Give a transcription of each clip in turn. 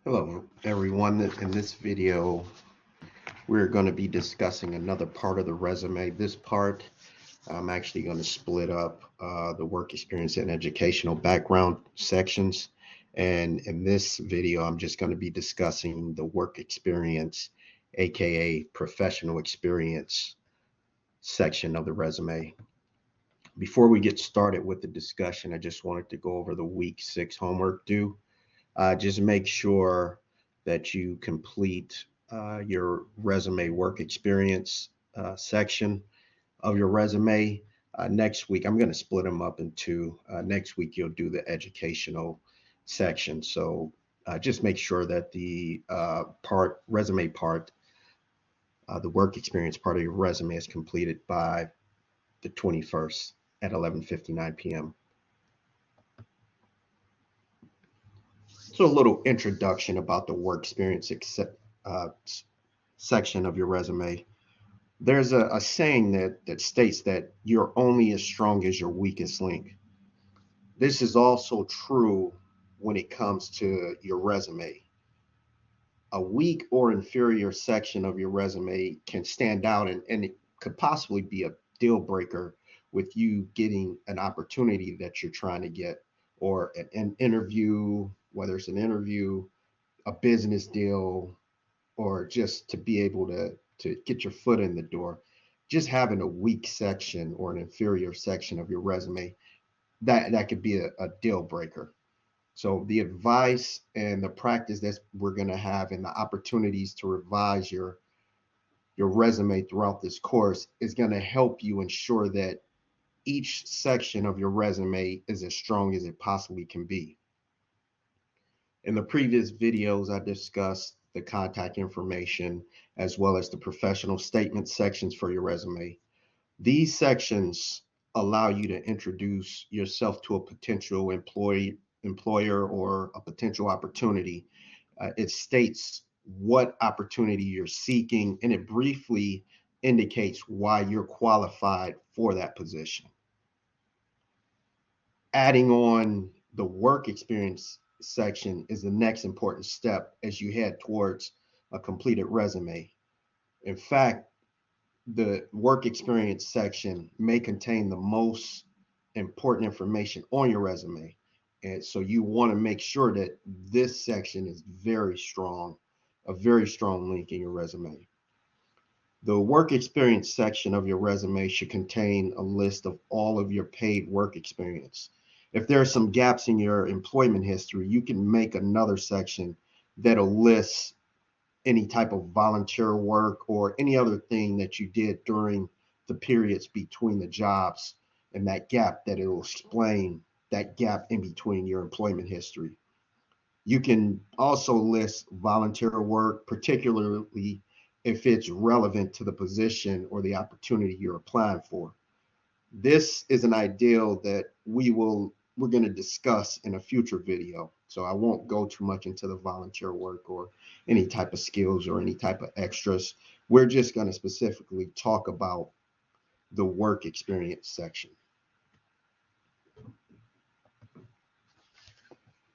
Hello, everyone. In this video, we're going to be discussing another part of the resume. This part, I'm actually going to split up the work experience and educational background sections. And in this video, I'm just going to be discussing the work experience, aka professional experience section of the resume. Before we get started with the discussion, I just wanted to go over the week 6 homework due. Just make sure that you complete your resume work experience section of your resume. Next week, I'm going to split them up into next week, you'll do the educational section. So just make sure that the resume part, the work experience part of your resume is completed by the 21st at 11:59 p.m. So a little introduction about the work experience uh, section of your resume. There's a saying that states that you're only as strong as your weakest link. This is also true when it comes to your resume. A weak or inferior section of your resume can stand out, and it could possibly be a deal breaker with you getting an opportunity that you're trying to get, or an interview, whether it's an interview, a business deal, or just to be able to get your foot in the door. Just having a weak section or an inferior section of your resume, that could be a deal breaker. So the advice and the practice that we're going to have and the opportunities to revise your resume throughout this course is going to help you ensure that each section of your resume is as strong as it possibly can be. In the previous videos, I discussed the contact information as well as the professional statement sections for your resume. These sections allow you to introduce yourself to a potential employer or a potential opportunity. It states what opportunity you're seeking, and it briefly indicates why you're qualified for that position. Adding on the work experience section is the next important step as you head towards a completed resume. In fact, the work experience section may contain the most important information on your resume. And so you want to make sure that this section is very strong, a very strong link in your resume. The work experience section of your resume should contain a list of all of your paid work experience. If there are some gaps in your employment history, you can make another section that'll list any type of volunteer work or any other thing that you did during the periods between the jobs, and that gap, that it'll explain that gap in between your employment history. You can also list volunteer work, particularly if it's relevant to the position or the opportunity you're applying for. This is an ideal that we're going to discuss in a future video. So I won't go too much into the volunteer work or any type of skills or any type of extras. We're just going to specifically talk about the work experience section.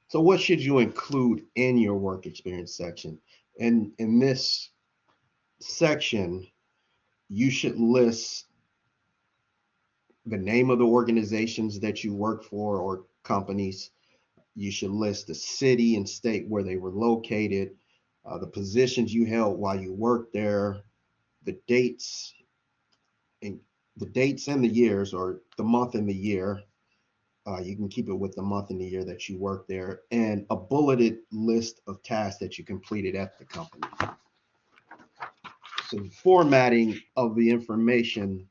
So what should you include in your work experience section? And in this section, you should list the name of the organizations that you work for or companies. You should list the city and state where they were located, the positions you held while you worked there, the dates and the years, or the month and the year. You can keep it with the month and the year that you worked there, and a bulleted list of tasks that you completed at the company. So the formatting of the information,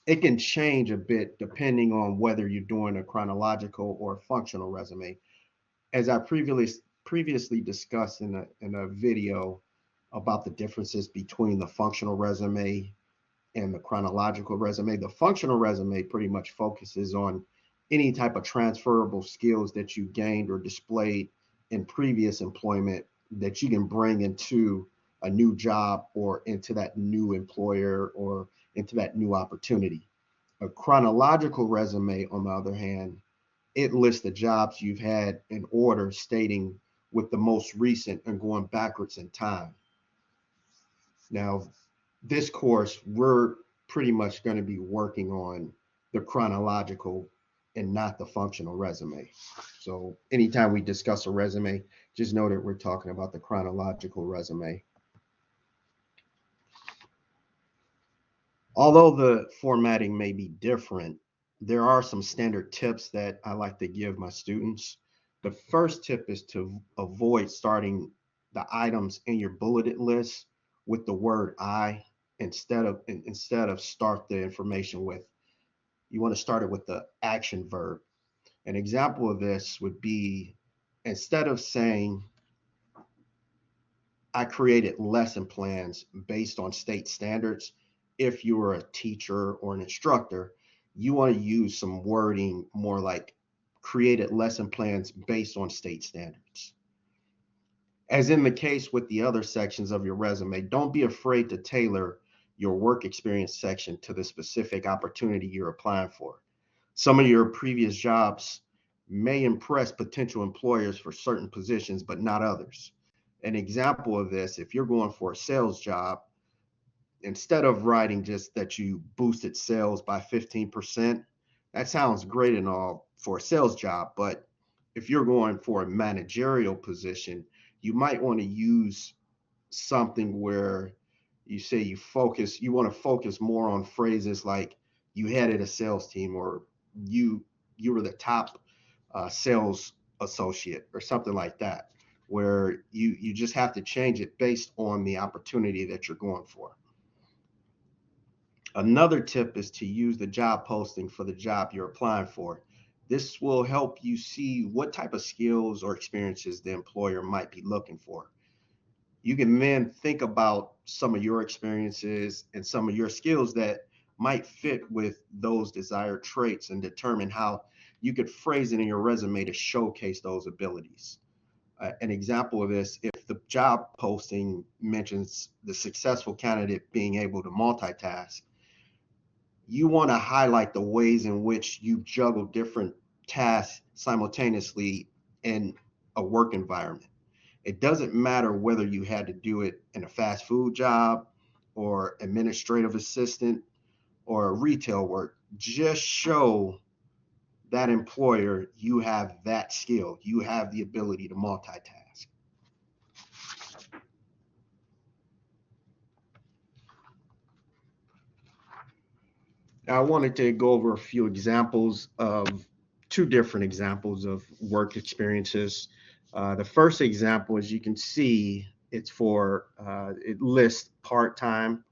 it can change a bit depending on whether you're doing a chronological or functional resume. As I previously discussed in a video about the differences between the functional resume and the chronological resume, the functional resume pretty much focuses on any type of transferable skills that you gained or displayed in previous employment that you can bring into a new job or into that new employer or into that new opportunity. A chronological resume, on the other hand, it lists the jobs you've had in order, stating with the most recent and going backwards in time. Now, this course, we're pretty much going to be working on the chronological and not the functional resume. So anytime we discuss a resume, just know that we're talking about the chronological resume. Although the formatting may be different, there are some standard tips that I like to give my students. The first tip is to avoid starting the items in your bulleted list with the word I instead of start the information with, you want to start it with the action verb. An example of this would be, instead of saying I created lesson plans based on state standards, if you were a teacher or an instructor, you want to use some wording more like created lesson plans based on state standards. As in the case with the other sections of your resume, don't be afraid to tailor your work experience section to the specific opportunity you're applying for. Some of your previous jobs may impress potential employers for certain positions, but not others. An example of this, if you're going for a sales job, instead of writing just that you boosted sales by 15%, that sounds great and all for a sales job, but if you're going for a managerial position, you might want to use something where you say you want to focus more on phrases like you headed a sales team, or you were the top sales associate, or something like that, where you just have to change it based on the opportunity that you're going for. Another tip is to use the job posting for the job you're applying for. This will help you see what type of skills or experiences the employer might be looking for. You can then think about some of your experiences and some of your skills that might fit with those desired traits and determine how you could phrase it in your resume to showcase those abilities. An example of this, if the job posting mentions the successful candidate being able to multitask, you want to highlight the ways in which you juggle different tasks simultaneously in a work environment. It doesn't matter whether you had to do it in a fast food job or administrative assistant or retail work. Just show that employer you have that skill. You have the ability to multitask. Now, I wanted to go over a few examples of two different examples of work experiences. The first example, as you can see, it lists part-time.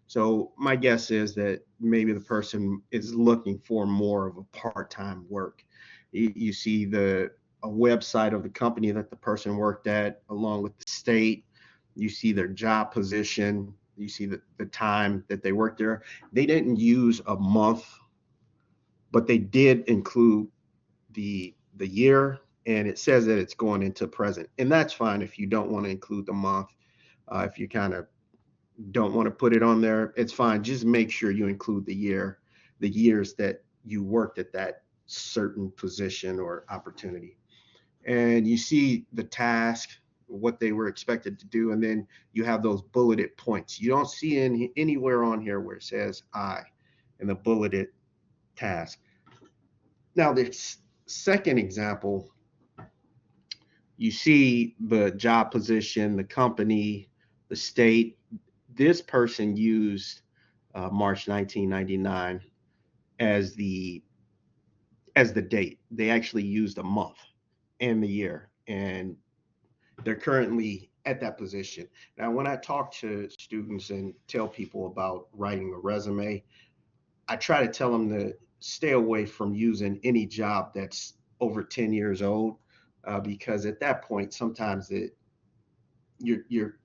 So my guess is that maybe the person is looking for more of a part-time work. You see a website of the company that the person worked at, along with the state. You see their job position. You see the time that they worked there. They didn't use a month, but they did include the year, and it says that it's going into present, and that's fine if you don't want to include the month. If you kind of don't want to put it on there, it's fine. Just make sure you include the years that you worked at that certain position or opportunity. And you see the task, what they were expected to do, and then you have those bulleted points. You don't see anywhere on here where it says I in the bulleted task. Now, the second example, you see the job position, the company, the state. This person used March 1999 as the date. They actually used a month and the year, and they're currently at that position. Now, when I talk to students and tell people about writing a resume, I try to tell them to stay away from using any job that's over 10 years old, because at that point, sometimes you're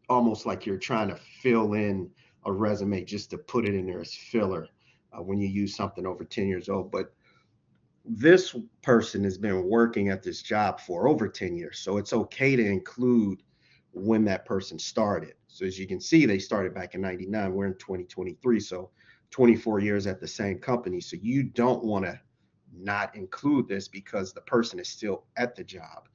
almost like you're trying to fill in a resume just to put it in there as filler when you use something over 10 years old. But this person has been working at this job for over 10 years. So it's okay to include when that person started. So as you can see, they started back in 99. We're in 2023. So 24 years at the same company. So you don't want to not include this because the person is still at the job.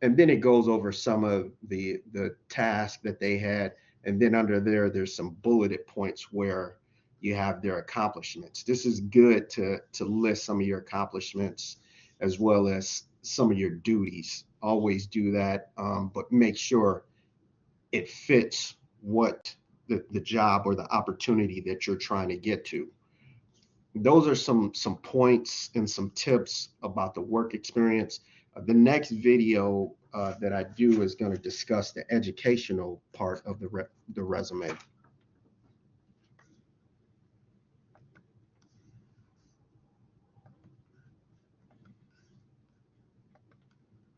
And then it goes over some of the tasks that they had, and then under there there's some bulleted points where you have their accomplishments. This is good to list some of your accomplishments as well as some of your duties. Always do that, but make sure it fits what the job or the opportunity that you're trying to get to. Those are some points and some tips about the work experience. The next video that I do is going to discuss the educational part of the resume.